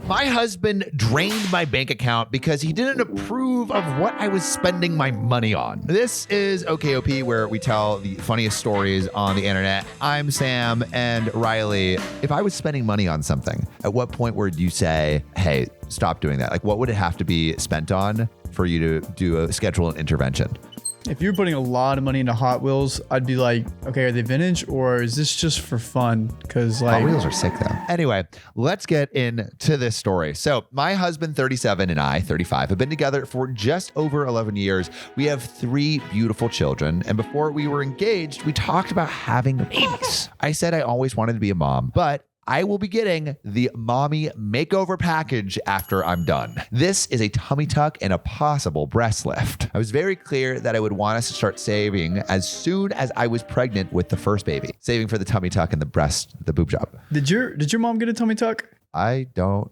My husband drained my bank account because he didn't approve of what I was spending my money on. This is OKOP, where we tell the funniest stories on the internet. I'm Sam, and Riley, if I was spending money on something, at what point would you say, hey, stop doing that? Like, what would it have to be spent on for you to schedule an intervention? If you're putting a lot of money into Hot Wheels, I'd be like, okay, are they vintage or is this just for fun? Because like Hot Wheels are sick though. Anyway, let's get into this story. So my husband, 37, and I, 35, have been together for just over 11 years. We have 3 beautiful children. And before we were engaged, we talked about having babies. I said I always wanted to be a mom, but I will be getting the mommy makeover package after I'm done. This is a tummy tuck and a possible breast lift. I was very clear that I would want us to start saving as soon as I was pregnant with the first baby, saving for the tummy tuck and the boob job. Did your mom get a tummy tuck? I don't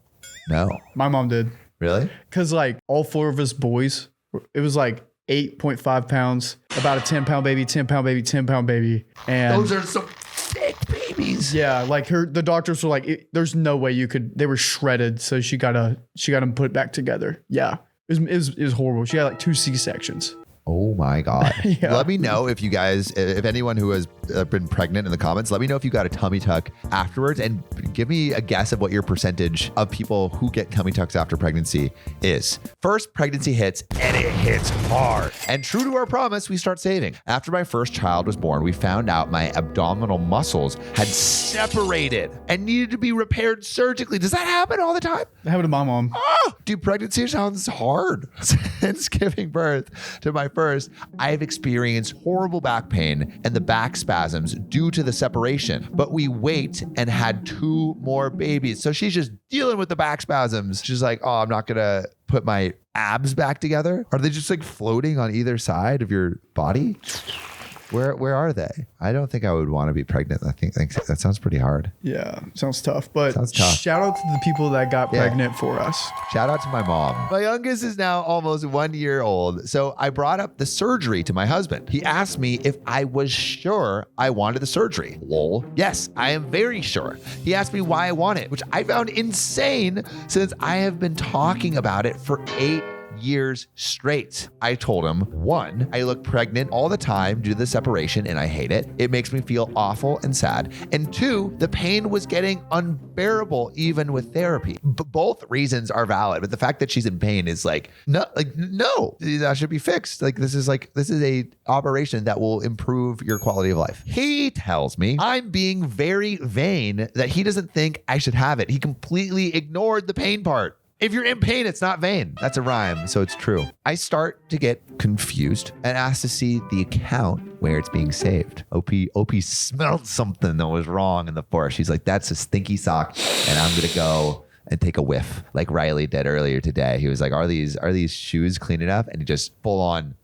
know. My mom did. Really? Because like all 4 of us boys, it was like 8.5 pounds, about a 10-pound baby, 10-pound baby, 10-pound baby. And those are some thick babies. Yeah, like the doctors were like, there's no way you could, they were shredded. So she got them put back together. Yeah, it was horrible. She had like 2 C-sections. Oh my God. Yeah. Let me know if you guys, if anyone who has been pregnant in the comments, let me know if you got a tummy tuck afterwards, and give me a guess of what your percentage of people who get tummy tucks after pregnancy is. First, pregnancy hits, and it hits hard. And true to our promise, we start saving. After my first child was born, we found out my abdominal muscles had separated and needed to be repaired surgically. Does that happen all the time? That happened to my mom. Dude, pregnancy sounds hard. Since giving birth to my first, I've experienced horrible back pain and the back spasms due to the separation. But we wait and had 2 more babies. So she's just dealing with the back spasms. She's like, oh, I'm not going to put my abs back together. Are they just like floating on either side of your body? Where are they? I don't think I would want to be pregnant. I think that sounds pretty hard. Yeah, sounds tough. But sounds tough. Shout out to the people that got pregnant for us. Shout out to my mom. My youngest is now almost 1 year old. So I brought up the surgery to my husband. He asked me if I was sure I wanted the surgery. Lol. Yes, I am very sure. He asked me why I want it, which I found insane since I have been talking about it for 8 years straight. I told him, 1, I look pregnant all the time due to the separation and I hate it. It makes me feel awful and sad. And 2, the pain was getting unbearable even with therapy. Both reasons are valid, but the fact that she's in pain is like, no, that should be fixed. This is a operation that will improve your quality of life. He tells me I'm being very vain, that he doesn't think I should have it. He completely ignored the pain part. If you're in pain, it's not vain. That's a rhyme, so it's true. I start to get confused and ask to see the account where it's being saved. OP smelled something that was wrong in the forest. She's like, that's a stinky sock, and I'm gonna go and take a whiff, like Riley did earlier today. He was like, are these shoes clean enough? And he just full on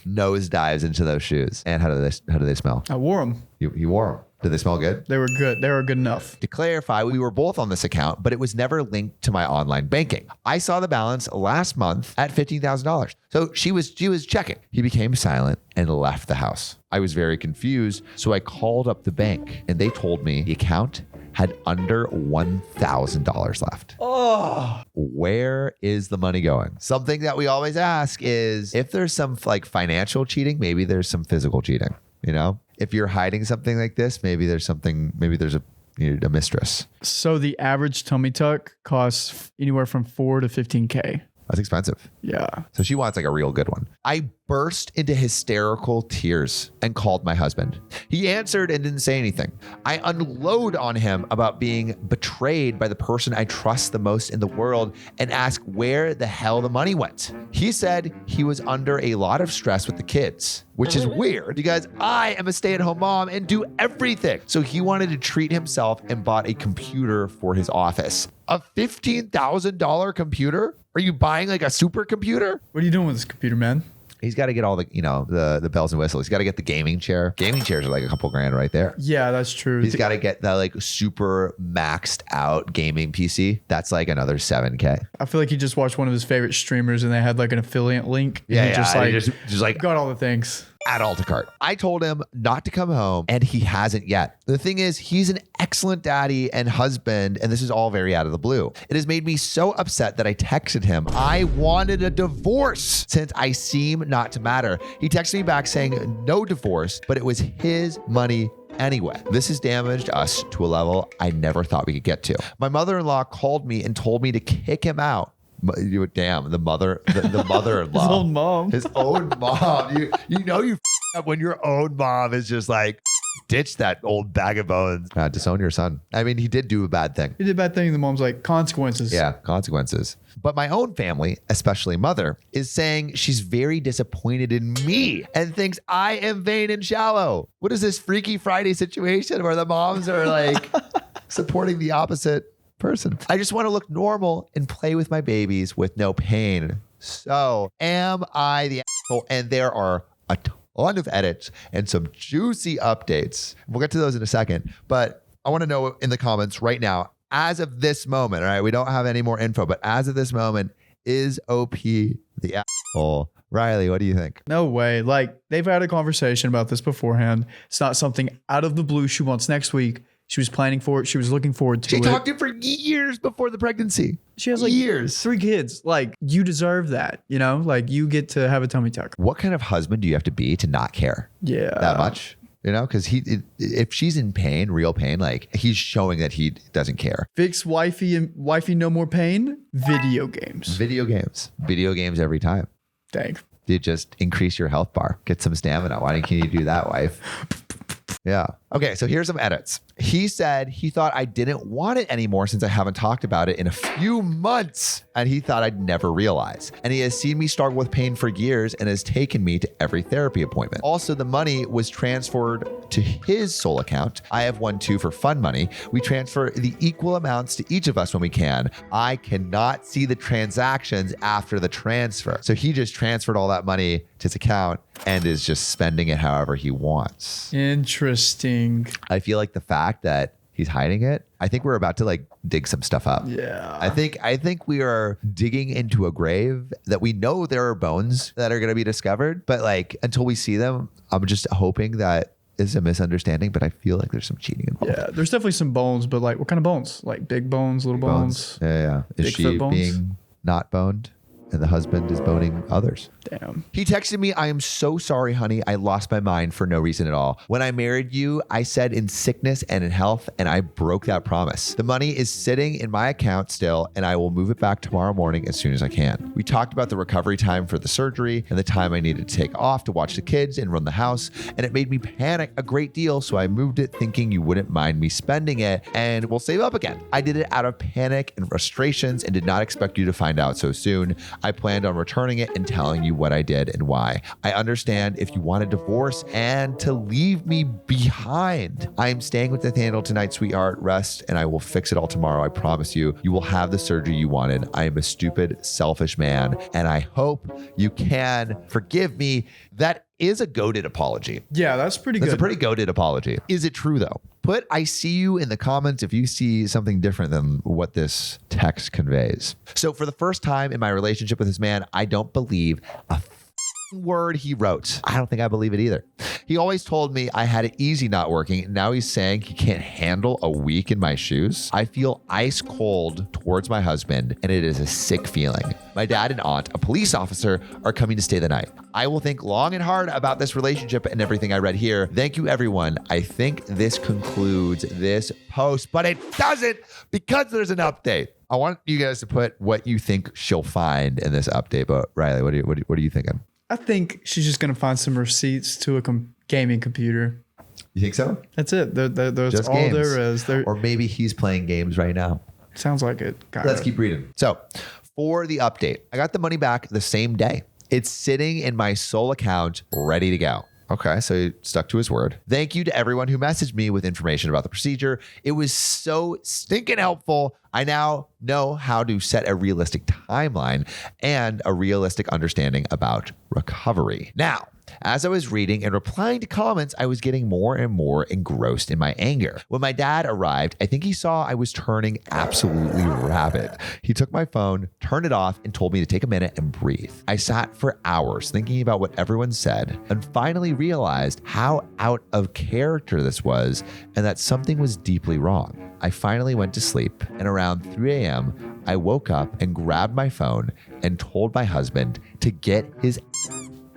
nose dives into those shoes. And how do they smell? I wore them. You wore them. Did they smell good? They were good. They were good enough. To clarify, we were both on this account, but it was never linked to my online banking. I saw the balance last month at $15,000. So she was checking. He became silent and left the house. I was very confused, so I called up the bank and they told me the account had under $1,000 left. Oh, where is the money going? Something that we always ask is, if there's some like financial cheating, maybe there's some physical cheating, you know? If you're hiding something like this, maybe there's a mistress. So the average tummy tuck costs anywhere from $4,000 to $15,000. That's expensive. Yeah. So she wants like a real good one. I burst into hysterical tears and called my husband. He answered and didn't say anything. I unload on him about being betrayed by the person I trust the most in the world and asked where the hell the money went. He said he was under a lot of stress with the kids, which is weird because I am a stay-at-home mom and do everything. So he wanted to treat himself and bought a computer for his office. A $15,000 computer? Are you buying like a supercomputer? What are you doing with this computer, man? He's got to get all the bells and whistles. He's got to get the gaming chair. Gaming chairs are like a couple grand right there. Yeah, that's true. He's got to get that like super maxed out gaming PC. That's like another $7,000. I feel like he just watched one of his favorite streamers and they had like an affiliate link. Yeah, and he just like got all the things. add all to cart. I told him not to come home, and he hasn't yet. The thing is, he's an excellent daddy and husband, and this is all very out of the blue. It has made me so upset that I texted him. I wanted a divorce since I seem not to matter. He texted me back saying no divorce, but it was his money anyway. This has damaged us to a level I never thought we could get to. My mother-in-law called me and told me to kick him out. Damn, the mother-in-law. His own mom. His own mom. You know you up when your own mom is just like, ditch that old bag of bones. Disown your son. I mean, he did do a bad thing. He did a bad thing. The mom's like, consequences. Yeah, consequences. But my own family, especially mother, is saying she's very disappointed in me and thinks I am vain and shallow. What is this Freaky Friday situation where the moms are like supporting the opposite person? I just want to look normal and play with my babies with no pain. So am I the asshole? And there are a ton of edits and some juicy updates. We'll get to those in a second, but I want to know in the comments right now, as of this moment, all right, we don't have any more info, but as of this moment, is OP the asshole? Riley, what do you think? No way. Like, they've had a conversation about this beforehand. It's not something out of the blue she wants next week. She was planning for it. She was looking forward to it. She talked to him for years before the pregnancy. She has like years. 3 kids. Like, you deserve that, you know? Like, you get to have a tummy tuck. What kind of husband do you have to be to not care? Yeah. That much? You know, because if she's in pain, real pain, like he's showing that he doesn't care. Fix wifey and wifey no more pain. Video games. Video games every time. Dang. You just increase your health bar, get some stamina. Why can't you do that, wife? Yeah. Okay, so here's some edits. He said he thought I didn't want it anymore since I haven't talked about it in a few months, and he thought I'd never realize. And he has seen me struggle with pain for years and has taken me to every therapy appointment. Also, the money was transferred to his sole account. I have one too for fun money. We transfer the equal amounts to each of us when we can. I cannot see the transactions after the transfer. So he just transferred all that money to his account and is just spending it however he wants. Interesting. I feel like the fact that he's hiding it, I think we're about to like dig some stuff up. Yeah. I think we are digging into a grave that we know there are bones that are going to be discovered, but like until we see them, I'm just hoping that is a misunderstanding, but I feel like there's some cheating involved. Yeah, there's definitely some bones, but like what kind of bones? Like big bones, little bones? Yeah. Is she Bigfoot bones? being not boned and the husband is boning others? Damn. He texted me, I am so sorry, honey. I lost my mind for no reason at all. When I married you, I said in sickness and in health, and I broke that promise. The money is sitting in my account still, and I will move it back tomorrow morning as soon as I can. We talked about the recovery time for the surgery and the time I needed to take off to watch the kids and run the house, and it made me panic a great deal, so I moved it thinking you wouldn't mind me spending it, and we'll save up again. I did it out of panic and frustrations and did not expect you to find out so soon. I planned on returning it and telling you what I did and why. I understand if you want a divorce and to leave me behind. I am staying with Nathaniel tonight, sweetheart. Rest, and I will fix it all tomorrow. I promise you. You will have the surgery you wanted. I am a stupid, selfish man, and I hope you can forgive me. That is a goated apology. Yeah, that's pretty good. That's a pretty goated apology. Is it true though? Put I see you in the comments if you see something different than what this text conveys. So for the first time in my relationship with this man, I don't believe a word he wrote. I don't think I believe it either. He always told me I had it easy not working. Now he's saying he can't handle a week in my shoes. I feel ice cold towards my husband, and it is a sick feeling. My dad and aunt, a police officer, are coming to stay the night. I will think long and hard about this relationship and everything I read here. Thank you, everyone. I think this concludes this post, but it doesn't because there's an update. I want you guys to put what you think she'll find in this update. But Riley, what are you thinking? I think she's just going to find some receipts to a gaming computer. You think so? That's it. That's Just all games. there is. Or maybe he's playing games right now. Sounds like it. Let's keep reading. So for the update, I got the money back the same day. It's sitting in my sole account, ready to go. Okay, so he stuck to his word. Thank you to everyone who messaged me with information about the procedure. It was so stinking helpful. I now know how to set a realistic timeline and a realistic understanding about recovery. Now, as I was reading and replying to comments, I was getting more and more engrossed in my anger. When my dad arrived, I think he saw I was turning absolutely rabid. He took my phone, turned it off, and told me to take a minute and breathe. I sat for hours thinking about what everyone said and finally realized how out of character this was and that something was deeply wrong. I finally went to sleep, and around 3 a.m., I woke up and grabbed my phone and told my husband to get his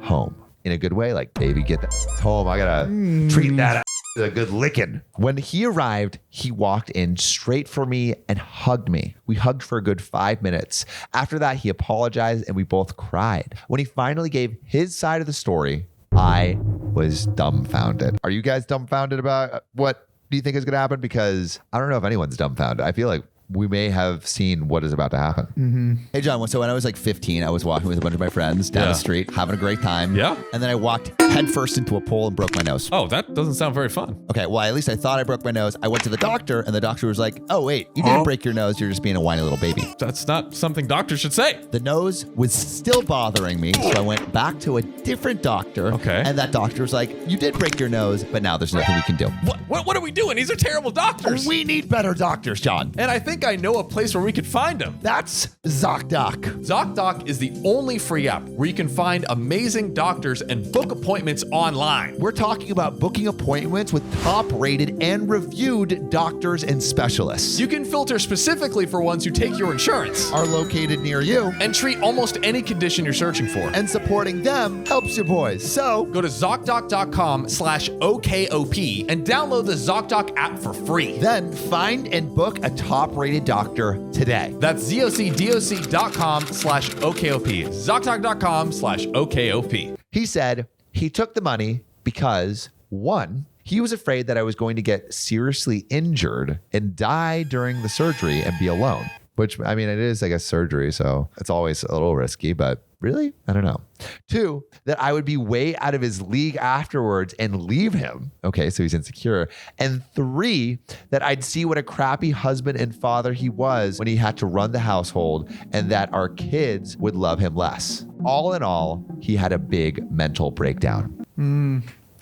home. In a good way, like, baby, get that home. I gotta treat that a good licking. When he arrived, he walked in straight for me and hugged me. We hugged for a good 5 minutes. After that, he apologized and we both cried. When he finally gave his side of the story, I was dumbfounded. Are you guys dumbfounded about what do you think is gonna happen? Because I don't know if anyone's dumbfounded. I feel like we may have seen what is about to happen. Mm-hmm. Hey, John, so when I was like 15, I was walking with a bunch of my friends down the street, having a great time. Yeah. And then I walked headfirst into a pole and broke my nose. Oh, that doesn't sound very fun. Okay, well, at least I thought I broke my nose. I went to the doctor, and the doctor was like, oh, wait, you didn't break your nose. You're just being a whiny little baby. That's not something doctors should say. The nose was still bothering me, so I went back to a different doctor. Okay. And that doctor was like, you did break your nose, but now there's nothing we can do. What are we doing? These are terrible doctors. We need better doctors, John. And I think I know a place where we could find them. That's ZocDoc. ZocDoc is the only free app where you can find amazing doctors and book appointments online. We're talking about booking appointments with top-rated and reviewed doctors and specialists. You can filter specifically for ones who take your insurance Are located near you, and treat almost any condition you're searching for. and supporting them helps you boys. So Go to ZocDoc.com/OKOP and download the ZocDoc app for free. then find and book a top-rated doctor today. That's ZocDoc.com/OKOP. ZocDoc.com/OKOP. He said he took the money because, one, he was afraid that I was going to get seriously injured and die during the surgery and be alone. Which, I mean, it is, I guess, surgery, so it's always a little risky, but really? I don't know. Two, that I would be way out of his league afterwards and leave him. Okay, so he's insecure. And three, that I'd see what a crappy husband and father he was when he had to run the household and that our kids would love him less. All in all, he had a big mental breakdown.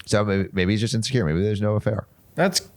So maybe he's just insecure. Maybe there's no affair. That's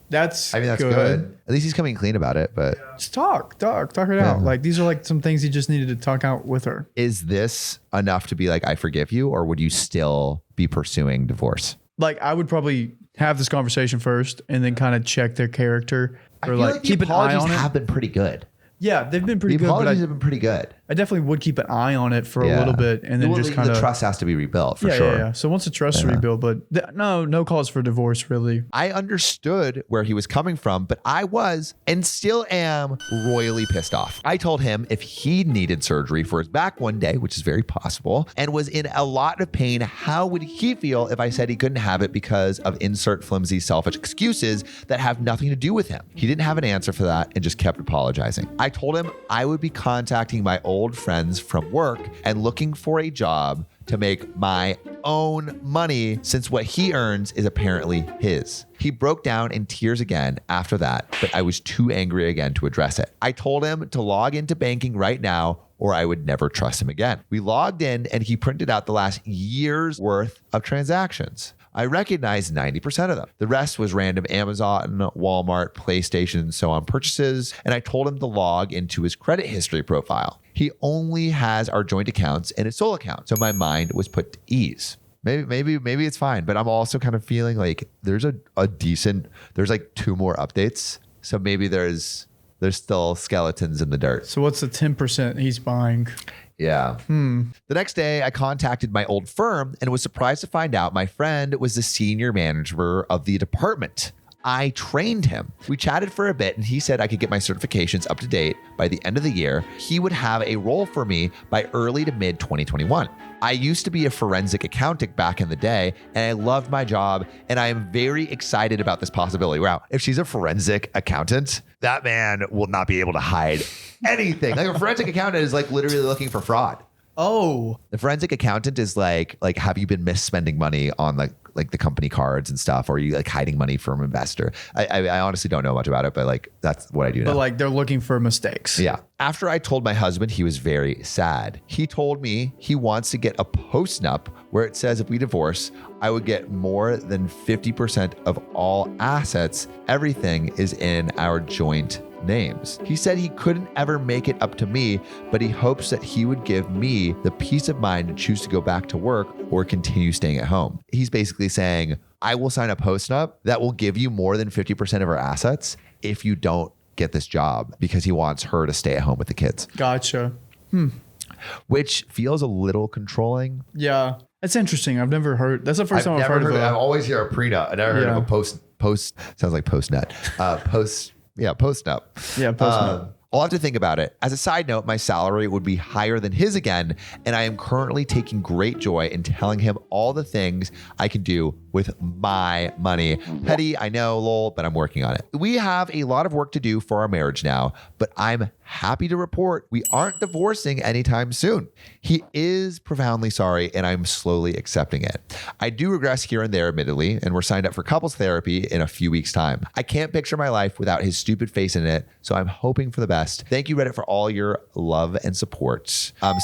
I mean, that's good. At least he's coming clean about it, but Just talk it out. Like, these are like some things he just needed to talk out with her. is this enough to be like, I forgive you, or would you still be pursuing divorce? Like, I would probably have this conversation first and then kind of check their character I or feel like the keep an eye apologies on it. have been pretty good. Yeah, they've been The pretty good, but apologies have been pretty good. I definitely would keep an eye on it for a little bit and then Well, just kind of the trust has to be rebuilt for yeah, sure. Yeah. So once the trust is rebuilt, but no cause for divorce really. I understood where he was coming from, but I was and still am royally pissed off. I told him if he needed surgery for his back one day, which is very possible, and was in a lot of pain, how would he feel if I said he couldn't have it because of insert flimsy selfish excuses that have nothing to do with him? He didn't have an answer for that and just kept apologizing. I told him I would be contacting my old friends from work and looking for a job to make my own money since what he earns is apparently his. He broke down in tears again after that, but I was too angry again to address it. I told him to log into banking right now or I would never trust him again. We logged in and he printed out the last year's worth of transactions. I recognized 90% of them. The rest was random Amazon, Walmart, PlayStation, and so on purchases. And I told him to log into his credit history profile. He only has our joint accounts and his sole account. So my mind was put to ease. Maybe it's fine. But I'm also kind of feeling like there's there's like 2 more updates. So maybe there's still skeletons in the dirt. So what's the 10% he's buying? Yeah. The next day, I contacted my old firm and was surprised to find out my friend was the senior manager of the department. I trained him. We chatted for a bit and he said I could get my certifications up to date by the end of the year. He would have a role for me by early to mid 2021. I used to be a forensic accountant back in the day and I loved my job and I am very excited about this possibility. Wow, if she's a forensic accountant, that man will not be able to hide anything. Like a forensic accountant is like literally looking for fraud. Oh. The forensic accountant is like, have you been misspending money on like like the company cards and stuff, or are you like hiding money from an investor? I honestly don't know much about it, but like that's what I do now. But like they're looking for mistakes. Yeah. After I told my husband, he was very sad. He told me he wants to get a post-nup where it says if we divorce, I would get more than 50% of all assets. Everything is in our joint names. He said he couldn't ever make it up to me, but he hopes that he would give me the peace of mind to choose to go back to work or continue staying at home. He's basically saying, I will sign a post-nup that will give you more than 50% of our assets if you don't get this job, because he wants her to stay at home with the kids. Gotcha. Which feels a little controlling. Yeah. That's interesting. I've never heard. That's the first time I've heard of it. I always hear a prenup. I never heard of a post. Sounds like postnet. Post-nup. Yeah, post-nup. I'll have to think about it. As a side note, my salary would be higher than his again, and I am currently taking great joy in telling him all the things I can do with my money. Petty, I know, lol, but I'm working on it. We have a lot of work to do for our marriage now, but I'm happy to report we aren't divorcing anytime soon. He is profoundly sorry, and I'm slowly accepting it. I do regress here and there, admittedly, and we're signed up for couples therapy in a few weeks' time. I can't picture my life without his stupid face in it, so I'm hoping for the best. Thank you, Reddit, for all your love and support.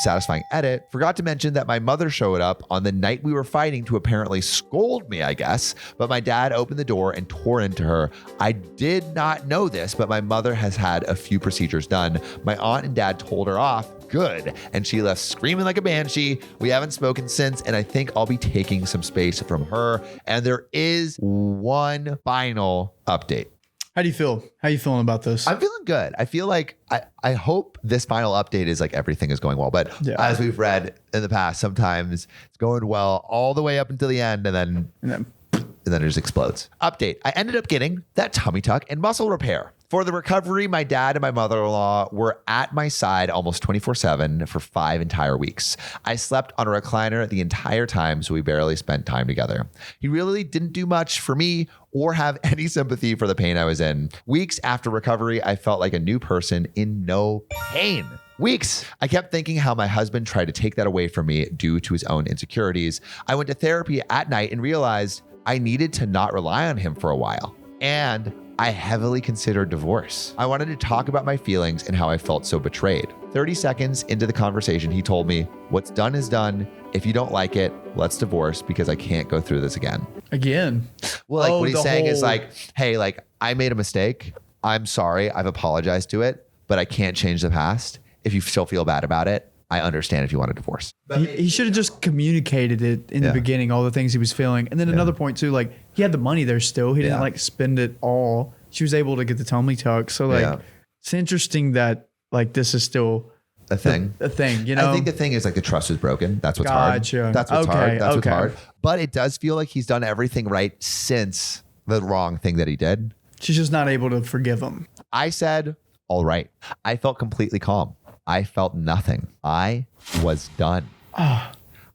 Satisfying edit. Forgot to mention that my mother showed up on the night we were fighting to apparently scold me, I guess, but my dad opened the door and tore into her. I did not know this, but my mother has had a few procedures done. My aunt and dad told her off. Good. And she left screaming like a banshee. We haven't spoken since, and I think I'll be taking some space from her. And there is one final update. How do you feel? How are you feeling about this? I'm feeling good. I feel like I hope this final update is like everything is going well. But as we've read in the past, sometimes it's going well all the way up until the end, and then it just explodes. Update. I ended up getting that tummy tuck and muscle repair. For the recovery, my dad and my mother-in-law were at my side almost 24/7 for 5 entire weeks. I slept on a recliner the entire time, so we barely spent time together. He really didn't do much for me or have any sympathy for the pain I was in. Weeks after recovery, I felt like a new person in no pain. Weeks. I kept thinking how my husband tried to take that away from me due to his own insecurities. I went to therapy at night and realized I needed to not rely on him for a while. And I heavily considered divorce. I wanted to talk about my feelings and how I felt so betrayed. 30 seconds into the conversation, he told me, what's done is done. If you don't like it, let's divorce because I can't go through this again. Again. Well, like what he's saying is like, hey, like I made a mistake. I'm sorry. I've apologized to it, but I can't change the past. If you still feel bad about it, I understand if you want a divorce. He should have just communicated it in the beginning, all the things he was feeling. And then another point too, like he had the money there still. He didn't like spend it all. She was able to get the tummy tuck. So like, it's interesting that like this is still a thing. A thing, you know? I think the thing is like the trust was broken. That's what's hard. That's what's hard. That's what's hard. But it does feel like he's done everything right since the wrong thing that he did. She's just not able to forgive him. I said, all right. I felt completely calm. I felt nothing. I was done.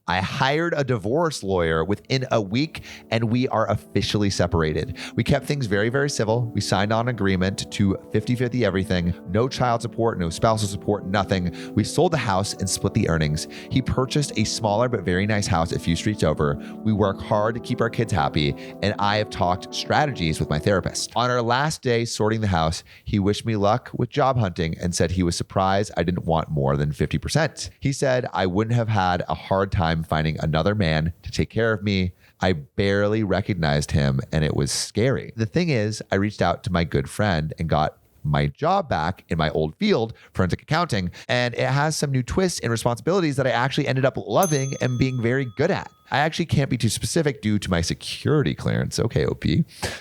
I hired a divorce lawyer within a week and we are officially separated. We kept things very, very civil. We signed on an agreement to 50-50 everything, no child support, no spousal support, nothing. We sold the house and split the earnings. He purchased a smaller but very nice house a few streets over. We work hard to keep our kids happy, and I have talked strategies with my therapist. On our last day sorting the house, he wished me luck with job hunting and said he was surprised I didn't want more than 50%. He said I wouldn't have had a hard time finding another man to take care of me. I barely recognized him and it was scary. The thing is, I reached out to my good friend and got my job back in my old field, forensic accounting, and it has some new twists and responsibilities that I actually ended up loving and being very good at. I actually can't be too specific due to my security clearance. Okay, OP.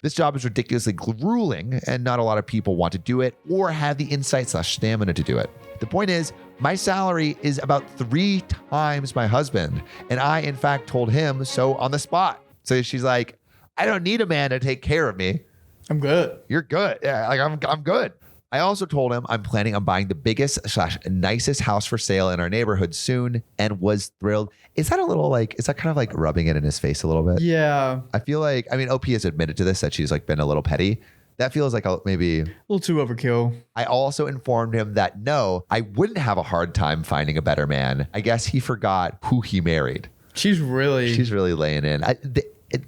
This job is ridiculously grueling and not a lot of people want to do it or have the insight/stamina to do it. The point is, my salary is about 3 times my husband, and I, in fact, told him so on the spot. So she's like, I don't need a man to take care of me. I'm good. You're good. Yeah, like I'm good. I also told him I'm planning on buying the biggest/nicest house for sale in our neighborhood soon and was thrilled. Is that kind of like rubbing it in his face a little bit? Yeah. I feel like, I mean, OP has admitted to this, that she's like been a little petty. That feels like maybe a little too overkill. I also informed him that no, I wouldn't have a hard time finding a better man. I guess he forgot who he married. She's really laying in.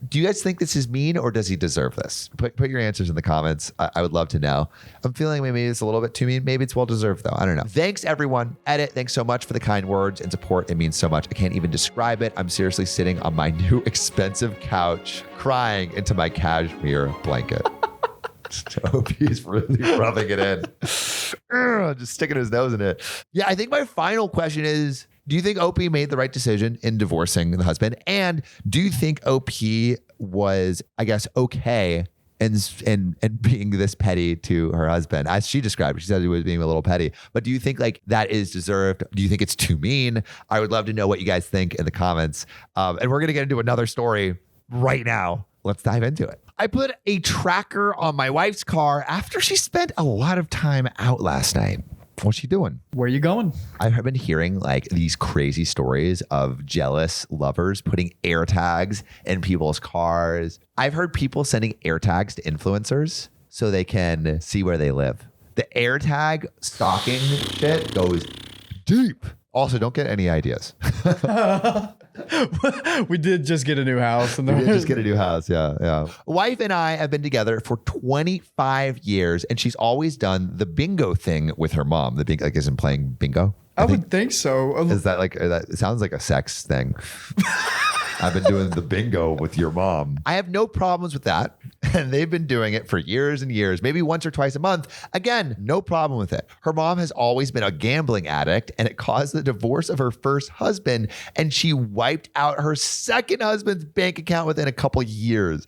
Do you guys think this is mean or does he deserve this? Put your answers in the comments. I would love to know. I'm feeling maybe it's a little bit too mean. Maybe it's well deserved though. I don't know. Thanks everyone. Edit. Thanks so much for the kind words and support. It means so much. I can't even describe it. I'm seriously sitting on my new expensive couch crying into my cashmere blanket. I hope he's really rubbing it in. Just sticking his nose in it. Yeah, I think my final question is, do you think OP made the right decision in divorcing the husband? And do you think OP was, I guess, okay and being this petty to her husband? As she described, she said he was being a little petty. But do you think like that is deserved? Do you think it's too mean? I would love to know what you guys think in the comments. And we're going to get into another story right now. Let's dive into it. I put a tracker on my wife's car after she spent a lot of time out last night. What's she doing? Where are you going? I've been hearing like these crazy stories of jealous lovers putting air tags in people's cars. I've heard people sending air tags to influencers so they can see where they live. The air tag stalking shit goes deep. Also, don't get any ideas. We did just get a new house. We did just get a new house. Yeah. Wife and I have been together for 25 years, and she's always done the bingo thing with her mom. The bingo, like, isn't playing bingo? I would think so. Is that like that? It sounds like a sex thing. I've been doing the bingo with your mom. I have no problems with that. And they've been doing it for years and years, maybe once or twice a month. Again, no problem with it. Her mom has always been a gambling addict, and it caused the divorce of her first husband. And she wiped out her second husband's bank account within a couple years.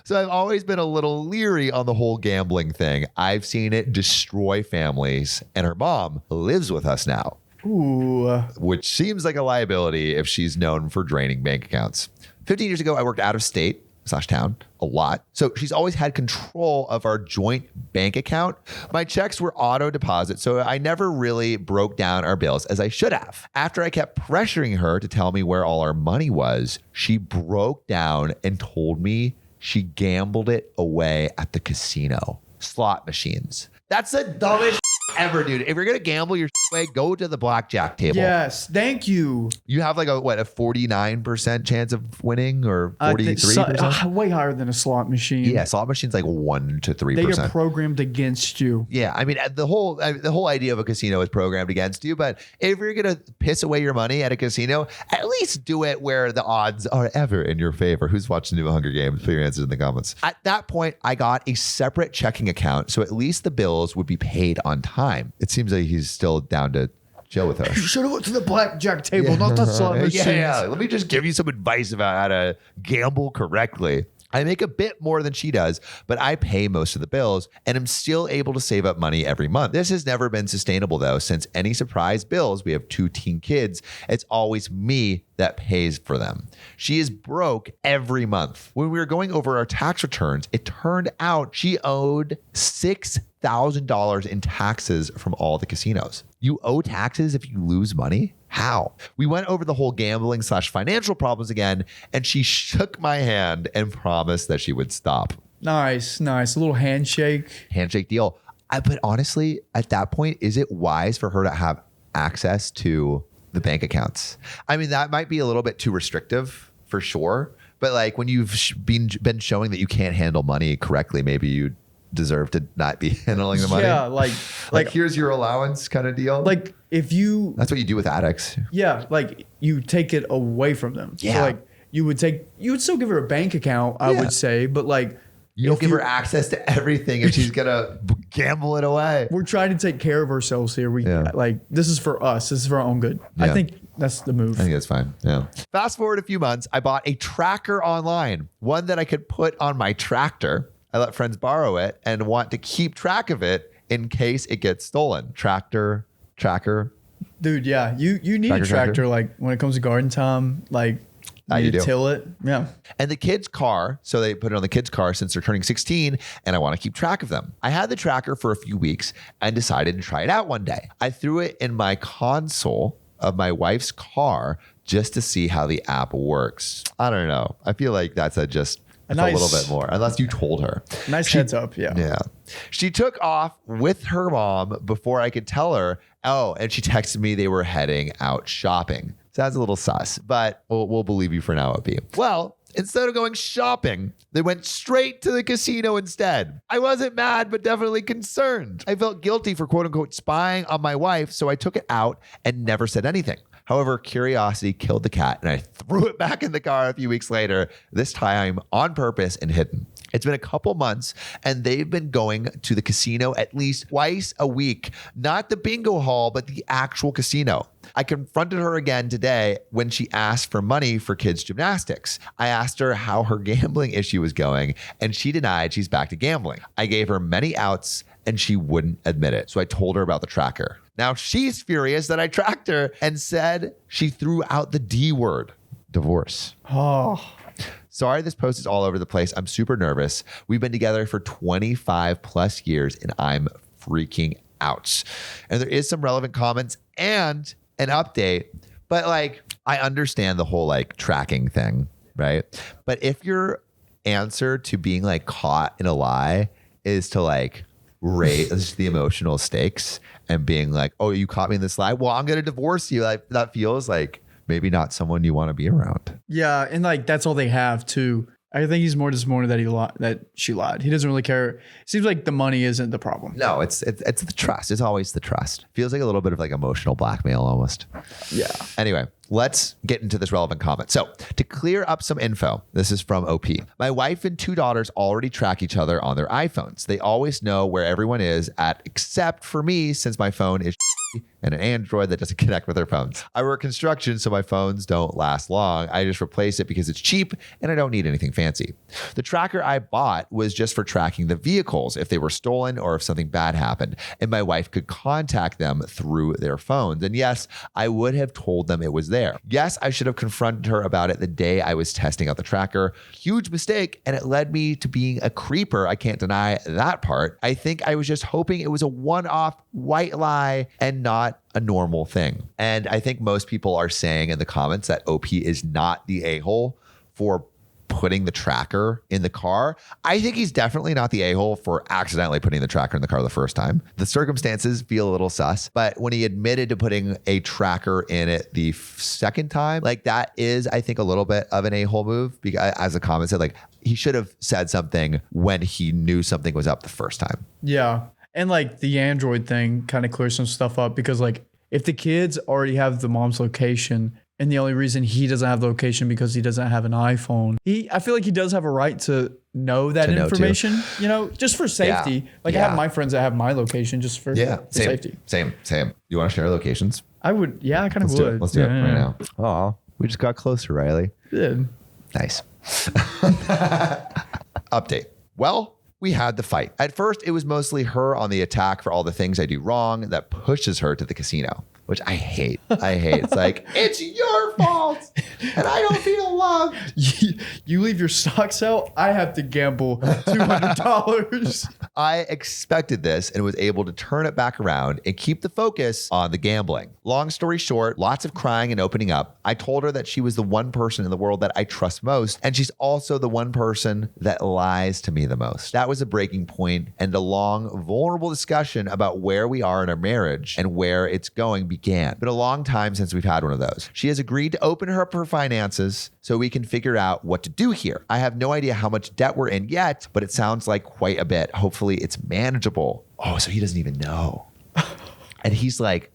So I've always been a little leery on the whole gambling thing. I've seen it destroy families, and her mom lives with us now. Ooh. Which seems like a liability if she's known for draining bank accounts. 15 years ago, I worked out of state / town a lot. So she's always had control of our joint bank account. My checks were auto deposit, so I never really broke down our bills as I should have. After I kept pressuring her to tell me where all our money was, she broke down and told me she gambled it away at the casino. Slot machines. That's the dumbest ever, dude. If you're going to gamble your way, go to the blackjack table. Yes. Thank you. You have like a 49% chance of winning or 43%? Way higher than a slot machine. Yeah, slot machine's like 1 to 3%. They get programmed against you. Yeah, I mean, the whole idea of a casino is programmed against you, but if you're going to piss away your money at a casino, at least do it where the odds are ever in your favor. Who's watching the new Hunger Games? Put your answers in the comments. At that point, I got a separate checking account, so at least the bills would be paid on time. It seems like he's still down to chill with her. You should have went to the blackjack table, not the slot machine. Yeah. Let me just give you some advice about how to gamble correctly. I make a bit more than she does, but I pay most of the bills and am still able to save up money every month. This has never been sustainable though, since any surprise bills, we have 2 teen kids, it's always me that pays for them. She is broke every month. When we were going over our tax returns, it turned out she owed $6,000 in taxes from all the casinos. You owe taxes if you lose money? How? We went over the whole gambling / financial problems again, and she shook my hand and promised that she would stop. Nice. A little handshake. Handshake deal. But honestly, at that point, is it wise for her to have access to the bank accounts? I mean, that might be a little bit too restrictive for sure. But like when you've been showing that you can't handle money correctly, maybe you deserve to not be handling the money. Yeah, like here's your allowance kind of deal. Like if you, that's what you do with addicts. Yeah, like you take it away from them. Yeah. So like you would still give her a bank account, I would say, but like you don't give her access to everything if she's gonna gamble it away. We're trying to take care of ourselves here. Like this is for us. This is for our own good. Yeah. I think that's the move. I think that's fine. Yeah. Fast forward a few months, I bought a tracker online, one that I could put on my tractor. I let friends borrow it and want to keep track of it in case it gets stolen. Tracker. Dude, yeah. You need a tractor like when it comes to garden time, like you do. Till it. Yeah. And the kids' car, so they put it on the kids' car since they're turning 16 and I want to keep track of them. I had the tracker for a few weeks and decided to try it out one day. I threw it in my console of my wife's car just to see how the app works. I don't know. I feel like that's a little bit more, unless you told her. Nice heads up, yeah. Yeah. She took off with her mom before I could tell her. Oh, and she texted me they were heading out shopping. Sounds a little sus, but we'll believe you for now, OP. Well, Instead of going shopping, they went straight to the casino instead. I wasn't mad, but definitely concerned. I felt guilty for quote unquote spying on my wife, so I took it out and never said anything. However, curiosity killed the cat and I threw it back in the car a few weeks later, this time on purpose and hidden. It's been a couple months and they've been going to the casino at least twice a week, not the bingo hall, but the actual casino. I confronted her again today when she asked for money for kids' gymnastics. I asked her how her gambling issue was going and she denied she's back to gambling. I gave her many outs and she wouldn't admit it. So I told her about the tracker. Now she's furious that I tracked her and said she threw out the D word, divorce. Oh. Sorry, this post is all over the place. I'm super nervous. We've been together for 25 plus years and I'm freaking out. And there is some relevant comments and an update, but like, I understand the whole like tracking thing, right? But if your answer to being like caught in a lie is to like raise the emotional stakes and being like, oh, you caught me in this lie. Well, I'm going to divorce you. Like that feels like maybe not someone you want to be around. Yeah. And like, that's all they have too. I think he's more disappointed that she lied. He doesn't really care. It seems like the money isn't the problem. No, it's the trust. It's always the trust. Feels like a little bit of like emotional blackmail almost. Yeah. Anyway, let's get into this relevant comment. So to clear up some info, this is from OP. My wife and 2 daughters already track each other on their iPhones. They always know where everyone is at, except for me, since my phone is and an Android that doesn't connect with their phones. I work construction, so my phones don't last long. I just replace it because it's cheap and I don't need anything fancy. The tracker I bought was just for tracking the vehicles if they were stolen or if something bad happened, and my wife could contact them through their phones. And yes, I would have told them it was there. Yes, I should have confronted her about it the day I was testing out the tracker. Huge mistake, and it led me to being a creeper. I can't deny that part. I think I was just hoping it was a one-off white lie and not a normal thing. And I think most people are saying in the comments that OP is not the a-hole for putting the tracker in the car. I think he's definitely not the a-hole for accidentally putting the tracker in the car the first time. The circumstances feel a little sus, but when he admitted to putting a tracker in it the second time, like that is, I think, a little bit of an a-hole move, because as the comment said, like he should have said something when he knew something was up the first time. Yeah. And like the Android thing kind of clears some stuff up, because like if the kids already have the mom's location and the only reason he doesn't have the location because he doesn't have an iPhone, I feel like he does have a right to know that information, you know, just for safety. Yeah. Like I have my friends that have my location just for safety. Same. You want to share locations? I would. Yeah, I kind of would. Let's do it right now. Oh, we just got closer, Riley. Good. Nice. Update. Well, we had the fight. At first, it was mostly her on the attack for all the things I do wrong that pushes her to the casino, which I hate. It's like, it's your fault and I don't feel loved. You leave your socks out, I have to gamble $200. I expected this and was able to turn it back around and keep the focus on the gambling. Long story short, lots of crying and opening up. I told her that she was the one person in the world that I trust most, and she's also the one person that lies to me the most. That was a breaking point, and a long, vulnerable discussion about where we are in our marriage and where it's going began. Been a long time since we've had one of those. She has agreed to open her up her finances so we can figure out what to do here. I have no idea how much debt we're in yet, but it sounds like quite a bit. Hopefully it's manageable. Oh, so he doesn't even know. And he's like,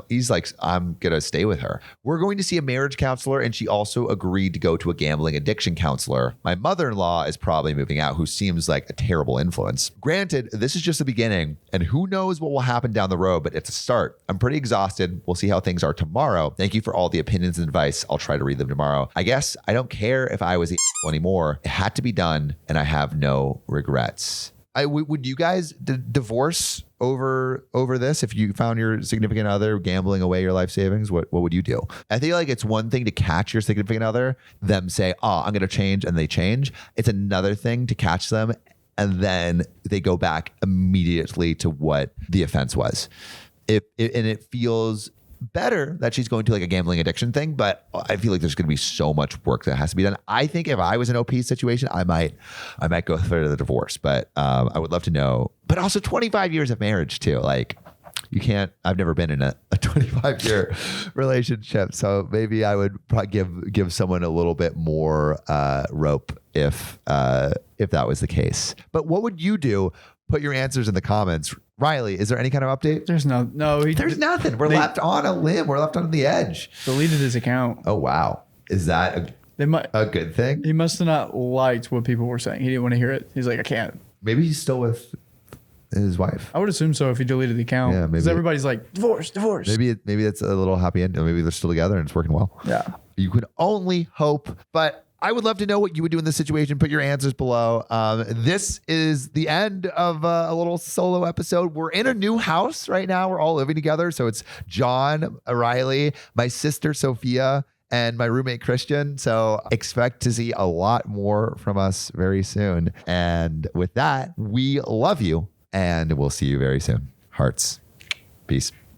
he's like, I'm going to stay with her. We're going to see a marriage counselor, and she also agreed to go to a gambling addiction counselor. My mother-in-law is probably moving out, who seems like a terrible influence. Granted, this is just the beginning, and who knows what will happen down the road, but it's a start. I'm pretty exhausted. We'll see how things are tomorrow. Thank you for all the opinions and advice. I'll try to read them tomorrow. I guess I don't care if I was anymore. It had to be done, and I have no regrets. Would you guys divorce over this? If you found your significant other gambling away your life savings, what would you do? I feel like it's one thing to catch your significant other, them say, oh, I'm going to change, and they change. It's another thing to catch them and then they go back immediately to what the offense was. And it feels better that she's going to like a gambling addiction thing, but I feel like there's going to be so much work that has to be done. I think if I was in OP's situation, I might go for the divorce, but I would love to know. But also 25 years of marriage too. Like, you can't, I've never been in a 25-year relationship. So maybe I would probably give someone a little bit more rope if that was the case. But what would you do? Put your answers in the comments. Riley, is there any kind of update? There's nothing. There's nothing. We're left on a limb. We're left on the edge. Deleted his account. Oh, wow. Is that a good thing? He must have not liked what people were saying. He didn't want to hear it. He's like, I can't. Maybe he's still with his wife. I would assume so if he deleted the account. Yeah, because everybody's like, divorce. Maybe it's a little happy end. Maybe they're still together and it's working well. Yeah. You could only hope, but I would love to know what you would do in this situation. Put your answers below. This is the end of a little solo episode. We're in a new house right now. We're all living together. So it's John, Riley, my sister, Sophia, and my roommate, Christian. So expect to see a lot more from us very soon. And with that, we love you and we'll see you very soon. Hearts. Peace.